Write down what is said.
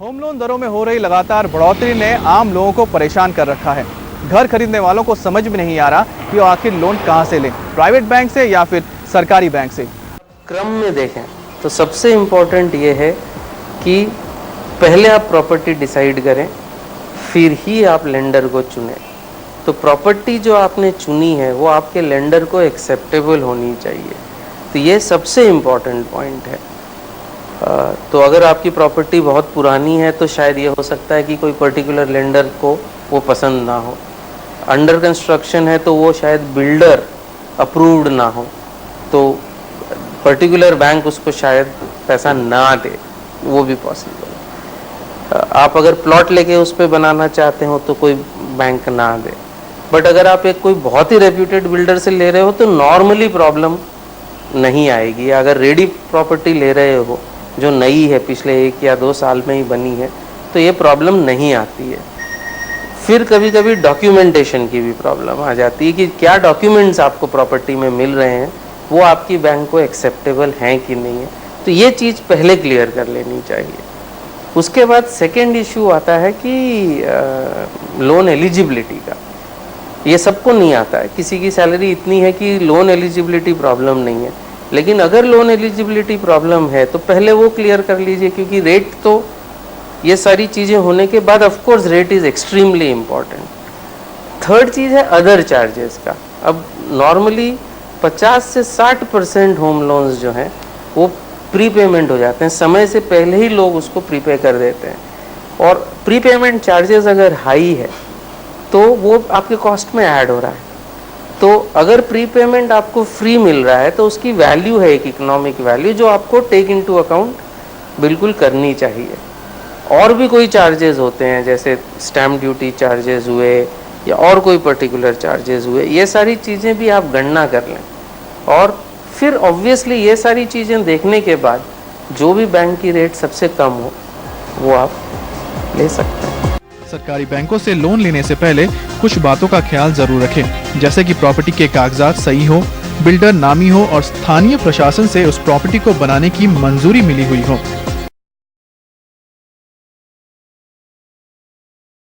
Home loan दरों में हो रही लगातार बढ़ोतरी ने आम लोगों को परेशान कर रखा है। घर खरीदने वालों को समझ में नहीं आ रहा कि वो आखिर लोन कहां से लें, प्राइवेट बैंक से या फिर सरकारी बैंक से। क्रम में देखें तो सबसे इम्पोर्टेंट ये है कि पहले आप प्रॉपर्टी डिसाइड करें, फिर ही आप लेंडर को चुनें। तो प्रॉपर्टी जो आपने चुनी है वो आपके लेंडर को एक्सेप्टेबल होनी चाहिए। तो ये सबसे इम्पोर्टेंट पॉइंट है। तो अगर आपकी प्रॉपर्टी बहुत पुरानी है तो शायद ये हो सकता है कि कोई पर्टिकुलर लेंडर को वो पसंद ना हो। अंडर कंस्ट्रक्शन है तो वो शायद बिल्डर अप्रूव्ड ना हो, तो पर्टिकुलर बैंक उसको शायद पैसा ना दे, वो भी पॉसिबल है। आप अगर प्लॉट लेके उस पर बनाना चाहते हो तो कोई बैंक ना दे। बट अगर आप एक कोई बहुत ही रेप्यूटेड बिल्डर से ले रहे हो तो नॉर्मली प्रॉब्लम नहीं आएगी। अगर रेडी प्रॉपर्टी ले रहे हो जो नई है, पिछले 1 या 2 साल में ही बनी है, तो ये प्रॉब्लम नहीं आती है। फिर कभी कभी डॉक्यूमेंटेशन की भी प्रॉब्लम आ जाती है कि क्या डॉक्यूमेंट्स आपको प्रॉपर्टी में मिल रहे हैं वो आपकी बैंक को एक्सेप्टेबल हैं कि नहीं है। तो ये चीज़ पहले क्लियर कर लेनी चाहिए। उसके बाद सेकेंड इशू आता है कि लोन एलिजिबिलिटी का। ये सबको नहीं आता है। किसी की सैलरी इतनी है कि लोन एलिजिबिलिटी प्रॉब्लम नहीं है, लेकिन अगर लोन एलिजिबिलिटी प्रॉब्लम है तो पहले वो क्लियर कर लीजिए, क्योंकि रेट तो ये सारी चीज़ें होने के बाद of course rate is extremely important. Third चीज़ है अदर चार्जेस का। अब नॉर्मली 50 से 60% होम लोन्स जो हैं वो प्री पेमेंट हो जाते हैं, समय से पहले ही लोग उसको प्रीपे कर देते हैं। और प्री पेमेंट चार्जेस अगर हाई है तो वो आपके कॉस्ट में ऐड हो रहा है। तो अगर प्री पेमेंट आपको फ्री मिल रहा है तो उसकी वैल्यू है, एक इकोनॉमिक वैल्यू, जो आपको टेक इनटू अकाउंट बिल्कुल करनी चाहिए। और भी कोई चार्जेस होते हैं, जैसे स्टैम्प ड्यूटी चार्जेस हुए या और कोई पर्टिकुलर चार्जेस हुए, ये सारी चीज़ें भी आप गणना कर लें। और फिर ऑब्वियसली ये सारी चीज़ें देखने के बाद जो भी बैंक की रेट सबसे कम हो वो आप ले सकते हैं। सरकारी बैंकों से लोन लेने से पहले कुछ बातों का ख्याल जरूर रखें, जैसे कि प्रॉपर्टी के कागजात सही हो, बिल्डर नामी हो और स्थानीय प्रशासन से उस प्रॉपर्टी को बनाने की मंजूरी मिली हुई हो।